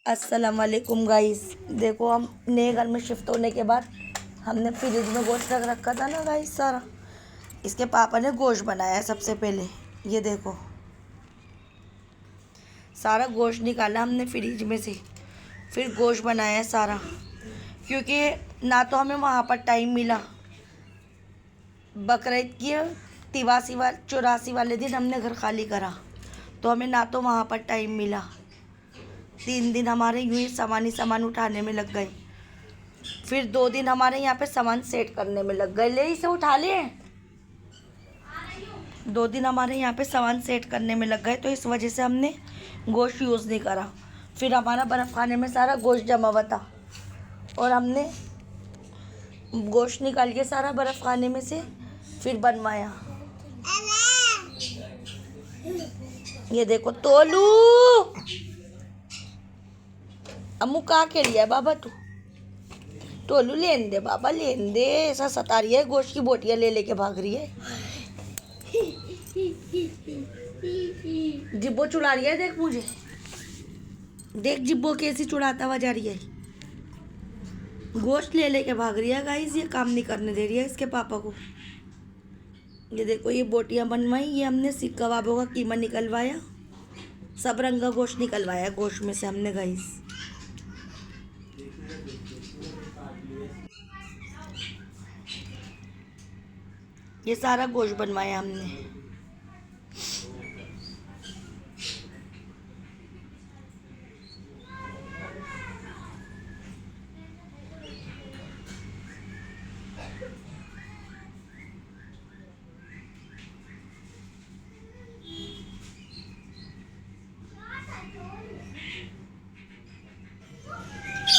अस्सलाम वालेकुम गाइस। देखो हम नए घर में शिफ्ट होने के बाद हमने फ्रिज में गोश्त रख रखा था ना गाइस सारा। इसके पापा ने गोश्त बनाया है सबसे पहले। ये देखो सारा गोश्त निकाला हमने फ्रिज में से, फिर गोश्त बनाया है सारा। क्योंकि ना तो हमें वहाँ पर टाइम मिला, बकरीद की 84 वाले दिन हमने घर खाली करा, तो हमें ना तो वहाँ पर टाइम मिला। 3 दिन हमारे यूँ ही सामान उठाने में लग गए। फिर 2 दिन हमारे यहाँ पे सामान सेट करने में लग गए। ले इसे उठा ले। 2 दिन हमारे यहाँ पे सामान सेट करने में लग गए, तो इस वजह से हमने गोश्त यूज़ नहीं करा। फिर हमारा बर्फ़ खाने में सारा गोश्त जमा हुआ था और हमने गोश्त निकाल के सारा बर्फ़ खाने में से फिर बनवाया। ये देखो तोलू अम्मू का के लिया है बाबा तू। टोलू लेन दे बाबा, लेन दे। ऐसा सता रही है, गोश्त की बोटियाँ ले लेके भाग रही है। जिब्बो चुड़ा रही है, देख मुझे, देख जिब्बो कैसी चुड़ाता हुआ जा रही है। गोश्त ले लेके भाग रही है गाइस, ये काम नहीं करने दे रही है इसके पापा को। ये देखो ये बोटियाँ बनवाई, ये हमने सीख कबाबों का कीमा निकलवाया, सब रंग का गोश्त निकलवाया गोश्त में से हमने गाइस। ये सारा गोश्त बनवाया हमने।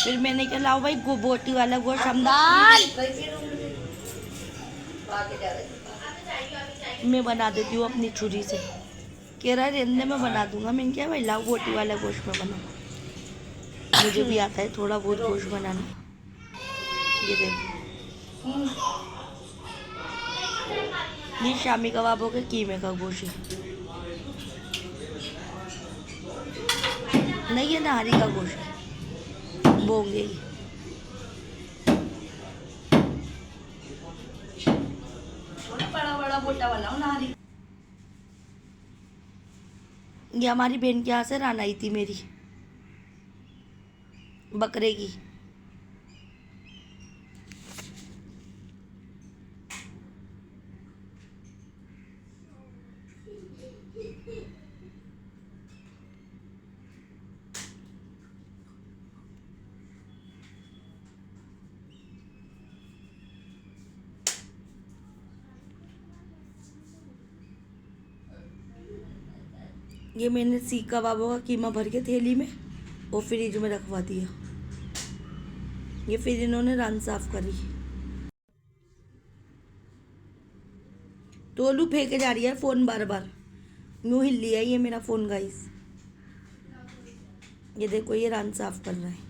फिर मैंने क्या, लाओ भाई बोटी वाला गोश्त हमदान मैं बना देती हूँ अपनी छुरी से। कह रहा है रेंदे में बना दूंगा। मैंने क्या भाई लाओ बोटी वाला गोश्त में बना, मुझे भी आता है थोड़ा बहुत गोश्त बनाना। ये देखो ये शामी कबाबों के कीमे का गोश्त है, नहीं ये नाहरी का गोश्त है, बोंगे ही। बड़ा बड़ा मोटा वाला नाहरी। ये हमारी बहन के यहाँ से रान आई थी मेरी, बकरे की। ये मैंने सीख कबाबों का कीमा भर के थैली में और फ्रिज में रखवा दिया। ये फिर इन्होंने रान साफ करी। टोलू फेंके जा रही है फ़ोन बार बार, यूँ हिल लिया ये मेरा फ़ोन गाइस। ये देखो ये रान साफ कर रहा है।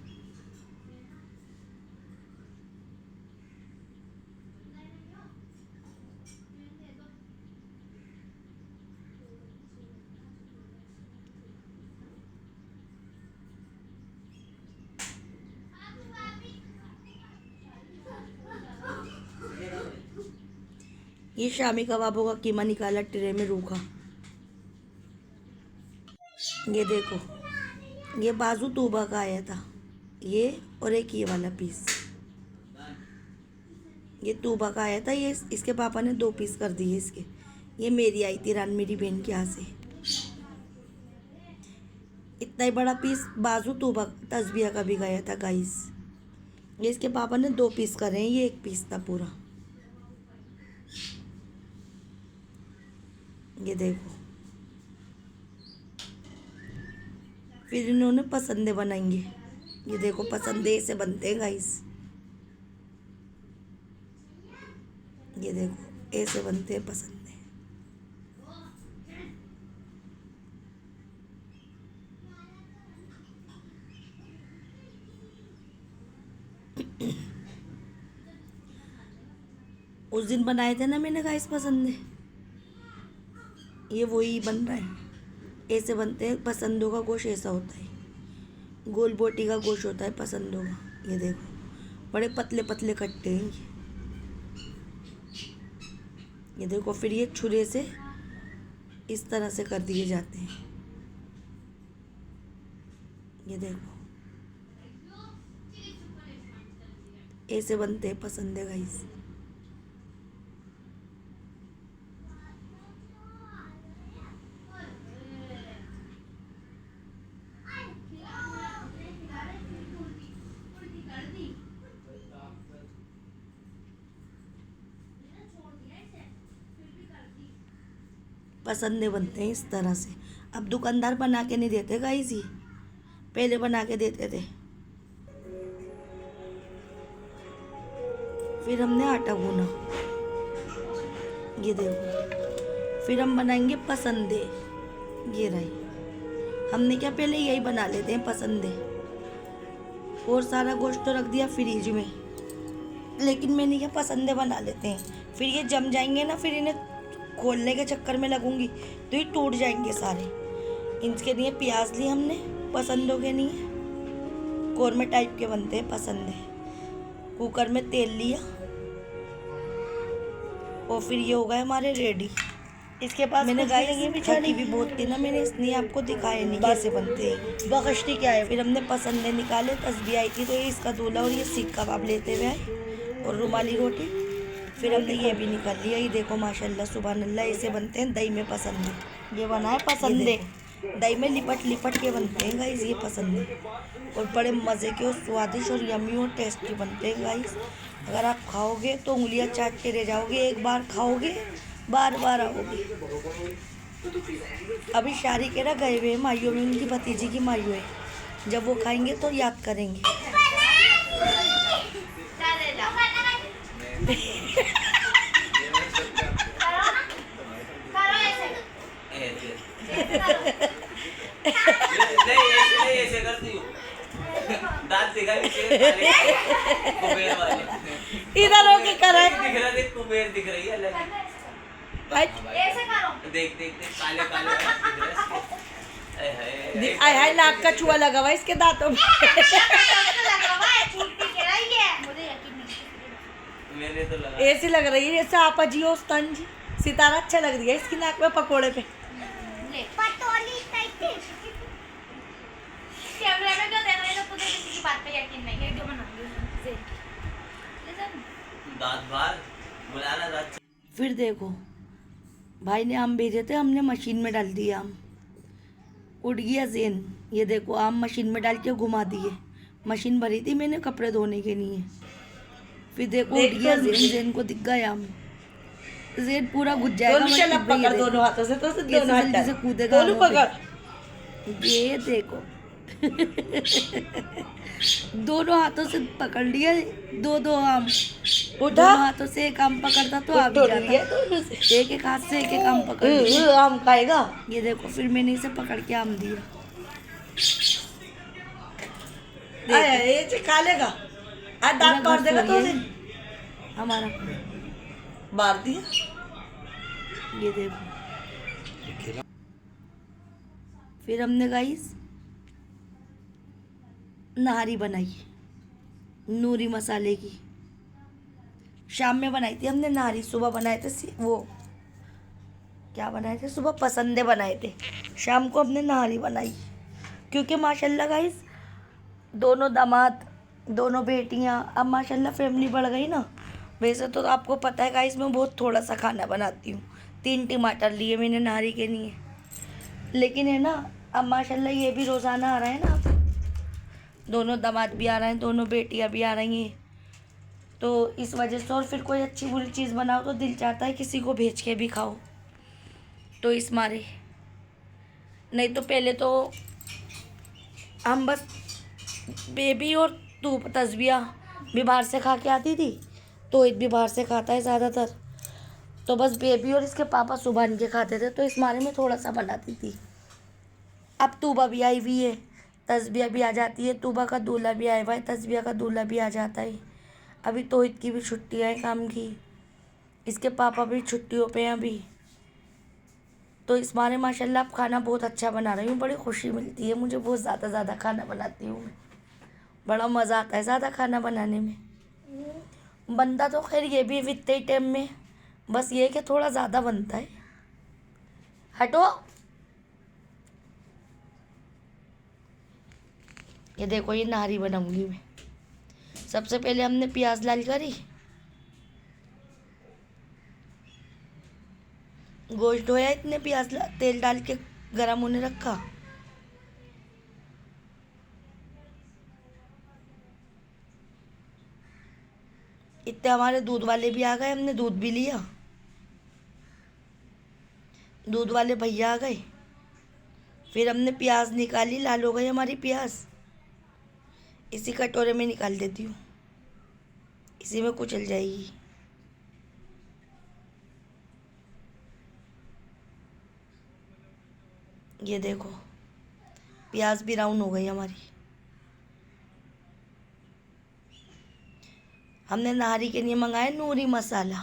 ये शामी कबाबों का कीमा निकाला ट्रे में रूखा। ये देखो ये बाजू तूबा का आया था, ये और एक ये वाला पीस ये तूबा का आया था। ये इसके पापा ने 2 पीस कर दिए इसके। ये मेरी आई थी रान, मेरी बहन के यहाँ से। इतना ही बड़ा पीस बाजू तूबा तस्बिया का भी गया था गाइस। ये इसके पापा ने 2 पीस करे हैं, ये 1 पीस था पूरा। ये देखो फिर इन्होंने पसंदे बनाएंगे। ये देखो पसंदे से बनते हैं गाइस। ये देखो ऐसे बनते हैं पसंदे। उस दिन बनाए थे ना मैंने गाइस पसंदे, ये वही बन रहा है। ऐसे बनते हैं पसंदों का गोश्त, ऐसा होता है। गोल बोटी का गोश्त होता है, पसंद होगा। ये देखो बड़े पतले पतले कट्टे हैं ये देखो। फिर ये छुरे से इस तरह से कर दिए जाते हैं। ये देखो ऐसे बनते हैं पसंदे गाइस। पसंदे बनते हैं इस तरह से। अब दुकानदार बना के नहीं देते गाइस, ये पहले बना के देते थे। फिर हमने आटा गूना, ये देखो। फिर हम बनाएंगे पसंदे, ये रही। हमने क्या पहले यही बना लेते हैं पसंदे, और सारा गोश्त तो रख दिया फ्रिज में। लेकिन मैंने क्या पसंदे बना लेते हैं, फिर ये जम जाएंगे ना, फिर इन्हें खोलने के चक्कर में लगूंगी तो ये टूट जाएंगे सारे। इनके लिए प्याज लिए हमने, पसंदों के लिए कौरमे टाइप के बनते हैं पसंदे। कुकर में तेल लिया और फिर ये हो गए हमारे रेडी। इसके पास मैंने गाय बिछानी भी बहुत थी ना, मैंने इसलिए आपको दिखाया नहीं कैसे बनते हैं। बकश्ती क्या है। फिर हमने पसंदे निकाले, तस्बीह आई थी तो ये इसका दूल्हा और ये सीख कबाब लेते हुए आए और रुमाली रोटी। फिर हमने ये भी निकाल लिया। ये देखो माशाल्लाह सुभान अल्लाह, ऐसे बनते हैं दही में पसंदे। ये बना है पसंदे, दही में लिपट लिपट के बनते हैं गाइस ये पसंदे, और बड़े मज़े के और स्वादिष्ट और यम्मी और टेस्टी बनते हैं गाइस। अगर आप खाओगे तो उंगलियां चाट के रह जाओगे। एक बार खाओगे बार बार आओगे। अभी शारी के ना गए हुए माइयों में, उनकी भतीजी की माइयों है, जब वो खाएंगे तो याद करेंगे। ऐसे करती हूँ, दांत दिखा कुबेर वाले इधर होके कराए, दिख रहा देख, कुबेर दिख रही है अलग। ऐसे करो। देख देख देख, काले काले दांत दिख रहे हैं। आय हाय नाक का छुआ लगा हुआ इसके दांतों में। मैंने तो लगा ऐसी लग रही है जैसे आपा जी हो स्तन जी। सितारा अच्छा लग रही है इसकी नाक में पकोड़े पे। पटोली टाइप की। कैमरे में क्यों देख रहे हो, खुद किसी की बात पे यकीन नहीं है। क्यों बना रही हो? दांत बाहर बुलाना दांत। फिर देखो भाई ने आम भेजे थे, हमने मशीन में डाल दिए आम, उड़ गया जेन। ये देखो आम मशीन में डाल के घुमा दिए। मशीन भरी थी मैंने कपड़े धोने के लिए। फिर देखो उड़ गया जेन, जेन को दिख गया आम। जेन पूरा घुस जाएगा। पकड़ दोनों हाथों से, तो जल्दी से कूदेगा। ये देखो दोनों हाथों से पकड़ लिया, दो दो आम। दोनों हाथों से एक आम पकड़ता तो आ भी जाता। एक एक हाथ से एक एक आम पकड़ लिया। आम खाएगा। ये देखो फिर मैंने इसे पकड़ के आम दिया। ये खा लेगा, दांत काट देगा तो हमारा मार दिया। ये देखो फिर हमने गाइस नहारी बनाई नूरी मसाले की। शाम में बनाई थी हमने नहारी, सुबह बनाए थे वो क्या बनाए थे, सुबह पसंदे बनाए थे, शाम को हमने नहारी बनाई। क्योंकि माशाल्लाह गाइस दोनों दामाद, दोनों बेटियां, अब माशाल्लाह फैमिली बढ़ गई ना। वैसे तो आपको पता है गाइस मैं बहुत थोड़ा सा खाना बनाती हूँ। 3 टमाटर लिए मैंने नहारी के लिए, लेकिन है ना अब माशाल्लाह ये भी रोज़ाना आ रहा है ना, दोनों दामाद भी आ रहे हैं, दोनों बेटियां भी आ रही हैं, तो इस वजह से। और फिर कोई अच्छी बुरी चीज़ बनाओ तो दिल चाहता है किसी को भेज के भी खाओ, तो इस मारे। नहीं तो पहले तो हम बस बेबी और तू तस्बिया भी बाहर से खा के आती थी, तो ईद भी बाहर से खाता है ज़्यादातर, तो बस बेबी और इसके पापा सुबह के खाते थे, तो इस मारे में थोड़ा सा बनाती थी। अब तूबा भी आई हुई है, तस्बिया भी आ जाती है, तूबा का दूल्हा भी आया हुआ है, तस्बिया का दूल्हा भी आ जाता है। अभी तो ईद की भी छुट्टियाँ हैं काम की, इसके पापा भी छुट्टियों पे हैं अभी, तो इस बारे माशाल्लाह आप खाना बहुत अच्छा बना रही हूँ, बड़ी खुशी मिलती है मुझे, बहुत ज़्यादा खाना बनाती हूँ मैं, बड़ा मज़ा आता है ज़्यादा खाना बनाने में। बनता तो खैर ये भी इतने ही टाइम में, बस ये है कि थोड़ा ज़्यादा बनता है। हटो। ये देखो ये नारी बनाऊंगी मैं। सबसे पहले हमने प्याज लाल करी, गोश्त धोया, इतने तेल डाल के गरम होने रखा। इतने हमारे दूध वाले भी आ गए, हमने दूध भी लिया, दूध वाले भैया आ गए। फिर हमने प्याज निकाली, लाल हो गई हमारी प्याज, इसी कटोरे में निकाल देती हूँ, इसी में कुचल जाएगी। ये देखो प्याज ब्राउन हो गई हमारी। हमने नारी के लिए मंगाया नूरी मसाला।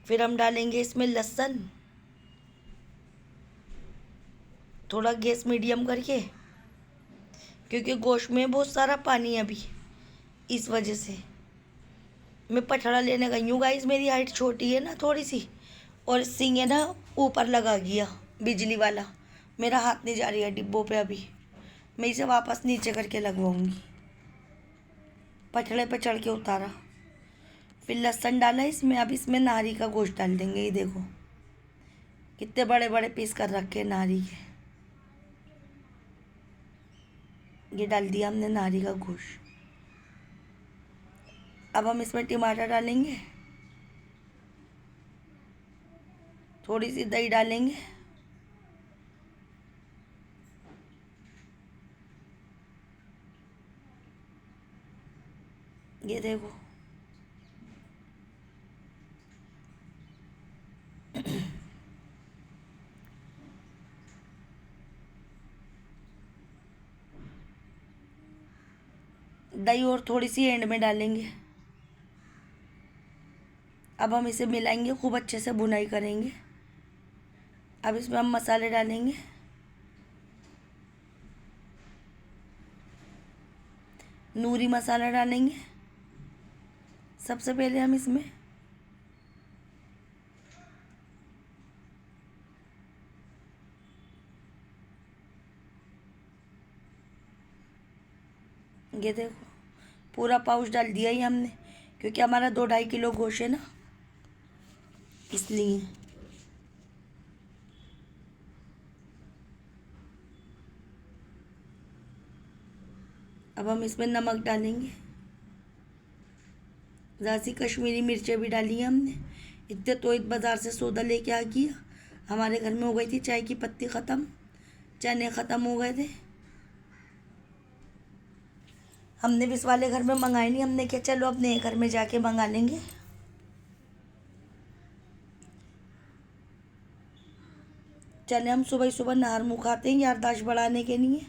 फिर हम डालेंगे इसमें लहसुन, थोड़ा गैस मीडियम करके, क्योंकि गोश्त में बहुत सारा पानी है अभी, इस वजह से। मैं पठड़ा लेने गई हूँ गाइस, मेरी हाइट छोटी है ना थोड़ी सी, और सींगे ना ऊपर लगा गया बिजली वाला, मेरा हाथ नहीं जा रही है डिब्बों पे अभी, मैं इसे वापस नीचे करके लगवाऊंगी। पठड़े पे चढ़ के उतारा, फिर लहसुन डाला इसमें। अब इसमें नारी का गोश्त डाल देंगे। ये देखो कितने बड़े बड़े पीस कर रखे हैं नारी के, ये डाल दिया हमने नारी का गोश्त। अब हम इसमें टमाटर डालेंगे, थोड़ी सी दही डालेंगे, ये देखो दही और थोड़ी सी एंड में डालेंगे। अब हम इसे मिलाएंगे, खूब अच्छे से भुनाई करेंगे। अब इसमें हम मसाले डालेंगे, नूरी मसाला डालेंगे सबसे पहले हम इसमें। ये देखो पूरा पाउच डाल दिया ही हमने, क्योंकि हमारा 2-2.5 किलो गोश्त है ना, इसलिए। अब हम इसमें नमक डालेंगे, ज़ासी कश्मीरी मिर्चें भी डाली हैं हमने। इतने तो इत बाज़ार से सौदा लेके आ गया, हमारे घर में हो गई थी चाय की पत्ती ख़त्म, चने ख़त्म हो गए थे, हमने भी इस वाले घर में मंगाए नहीं। हमने क्या चलो अब नए घर में जाके मंगा लेंगे। चने हम सुबह सुबह नहर मुँह खाते हैं यारदाश्त बढ़ाने के लिए,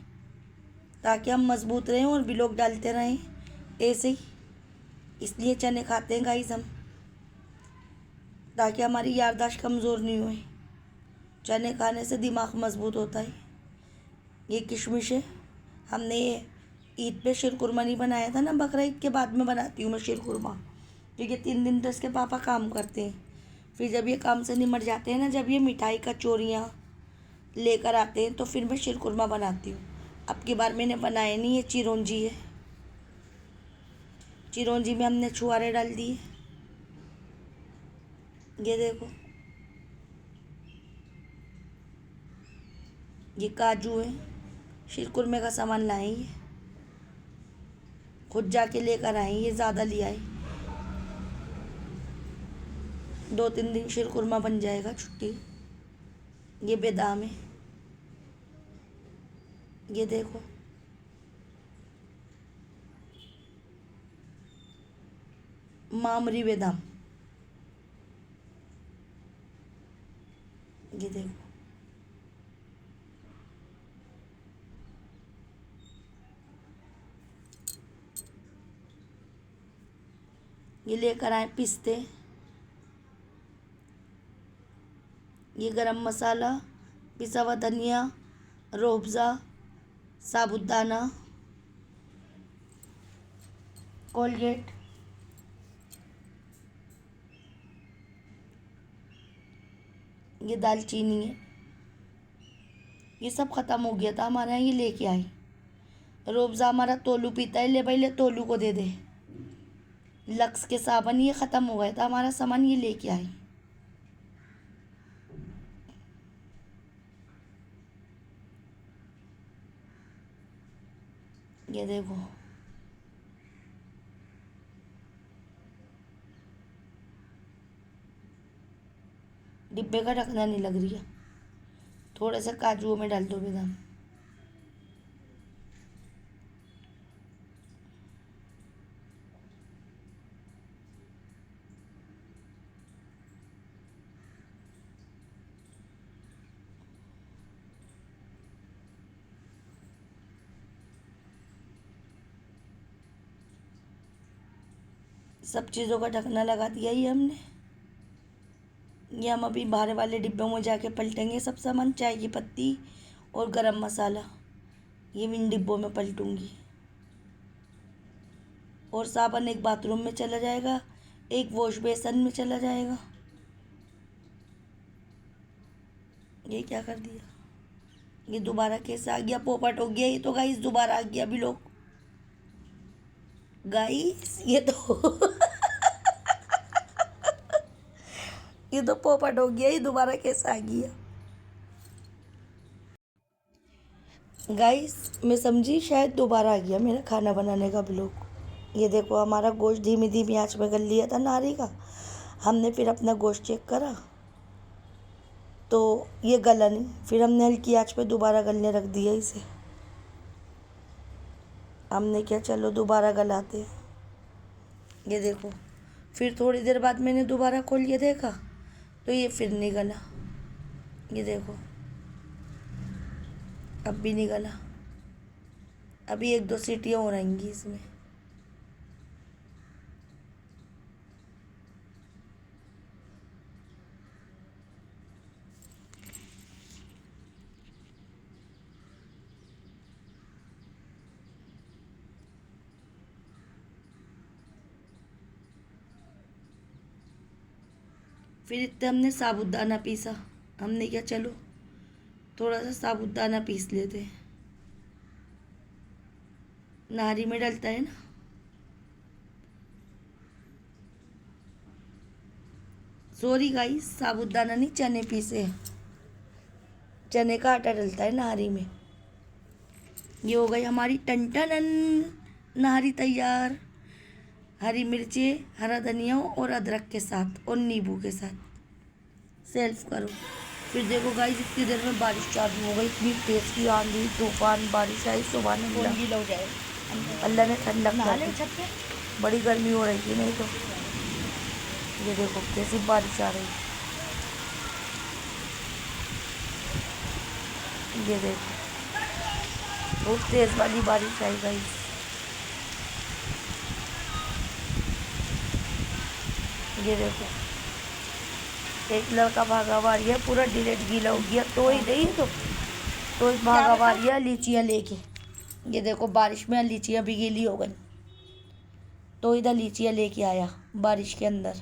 ताकि हम मजबूत रहें और भी लोग डालते रहें ऐसे ही, इसलिए चने खाते हैं गाइस हम, ताकि हमारी यारदाश्त कमज़ोर नहीं हुए। चने खाने से दिमाग मजबूत होता है। ये किशमिश है, हमने ये ईद पे शीरकुरमा नहीं बनाया था ना, बकरा ईद के बाद में बनाती हूँ मैं शीरकुरमा, क्योंकि 3 दिन तो इसके पापा काम करते हैं। फिर जब ये काम से निमट जाते हैं ना, जब ये मिठाई का चोरियाँ लेकर आते हैं, तो फिर मैं शीरकुरमा बनाती हूँ। अब की बार मैंने बनाया नहीं, ये चिरौंजी है, चिरौंजी में हमने छुहारे डाल दिए। ये देखो ये काजू है, शीरकुरमे का सामान लाए, ये खुद जाके लेकर आए, ये ज़्यादा ले आए, 2-3 दिन शीरकुरमा बन जाएगा छुट्टी। ये बादाम है, ये देखो मामरी बादाम, ये देखो ये लेकर आए पिस्ते, ये गरम मसाला, पिसा हुआ धनिया, रोबज़ा, साबुदाना, कोलगेट, ये दालचीनी है। ये सब ख़त्म हो गया था हमारे यहाँ, ये लेके आए। रोबज़ा हमारा तोलू पीता है, ले भाई ले तोलू को दे दे। लक्स के साबुन ये ख़त्म हो गया था हमारा सामान, ये लेके आए। ये देखो डिब्बे का ढकना नहीं लग रही है। थोड़े से काजू में डाल दो बादाम। सब चीज़ों का ढकना लगा दिया ही हमने। ये हम अभी बाहर वाले डिब्बों में जाके पलटेंगे सब सामान, चाय की पत्ती और गरम मसाला ये भी इन डिब्बों में पलटूंगी। और साबुन एक बाथरूम में चला जाएगा, एक वॉश बेसन में चला जाएगा। ये क्या कर दिया, ये दोबारा कैसे आ गया, पोपट हो गया ये तो गाइस, दोबारा आ गया अभी लोग गाइस ये तो ये तो पोपट हो गया, ये दोबारा कैसे आ गया गाइस। मैं समझी शायद दोबारा आ गया मेरा खाना बनाने का ब्लॉग। ये देखो हमारा गोश्त धीमी धीमी आंच में गल लिया था नारी का। हमने फिर अपना गोश्त चेक करा तो ये गला नहीं, फिर हमने हल्की आंच पे दोबारा गलने रख दिया इसे। हमने क्या चलो दोबारा गलाते हैं। ये देखो फिर थोड़ी देर बाद मैंने दोबारा खोल के देखा तो ये फिर नहीं गला। ये देखो अब भी नहीं गला, अभी एक दो सीटियाँ हो रहेंगी इसमें। फिर इतने हमने साबुदाना पीसा। हमने क्या चलो थोड़ा सा साबुदाना पीस लेते हैं, नारी में डलता है ना। सॉरी गाइस, साबुदाना नहीं चने पीसे, चने का आटा डलता है नारी में। ये हो गई हमारी टन नारी तैयार, हरी मिर्चें, हरा धनिया और अदरक के साथ और नींबू के साथ। सेल्फ करो। फिर देखो गाइस इतनी देर में बारिश चालू हो गई, इतनी तेज की आंधी तूफान बारिश आई। सुबह ने गीला हो जाए, अल्लाह ने ठंडक डाली, बड़ी गर्मी हो रही थी नहीं तो। ये देखो कैसी बारिश आ रही, ये देखो बहुत तेज वाली बारिश आई गाइस। ये देखो एक लड़का भागा हुआ है, पूरा डिलेट गीला हो गया तो ही नहीं तो भागा हुआ है लीचियाँ लेके। ये देखो बारिश में लीचियाँ भी गीली हो गई तो इधर लीचियाँ लेके आया बारिश के अंदर।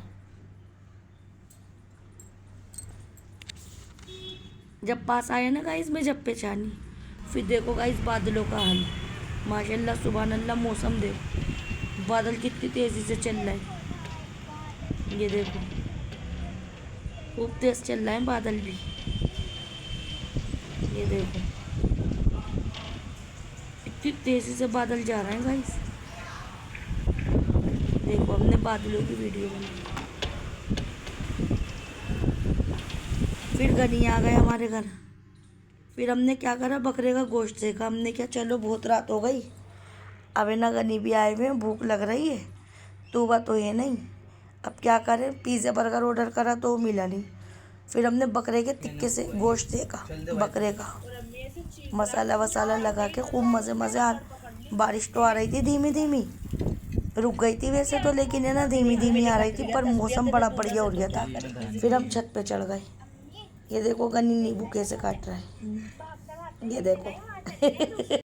जब पास आया ना गाइस में जब पहचानी। फिर देखो गाइस बादलों का हाल, माशाल्लाह सुभान अल्लाह। मौसम देखो बादल कितनी तेज़ी से चल रहा है। ये देखो खूब तेज चल रहा है बादल भी। ये देखो इतनी तेजी से बादल जा रहे हैं गाइस। देखो हमने बादलों की वीडियो बनाई। फिर गनी आ गए हमारे घर। फिर हमने क्या करा, बकरे का गोश्त सेका। हमने क्या चलो बहुत रात हो गई, अब है ना गनी भी आए हुए हैं, भूख लग रही है, तूबा तो है नहीं, अब क्या करें। पिज़्ज़ा बर्गर ऑर्डर करा तो मिला नहीं। फिर हमने बकरे के टिक्के से गोश्त देखा, बकरे का मसाला वसाला लगा के खूब मज़े आ। बारिश तो आ रही थी धीमी धीमी, रुक गई थी वैसे तो, लेकिन है ना धीमी धीमी आ रही थी, पर मौसम बड़ा बढ़िया हो गया था। फिर हम छत पे चढ़ गए। ये देखो गनी नींबू कैसे काट रहा है, ये देखो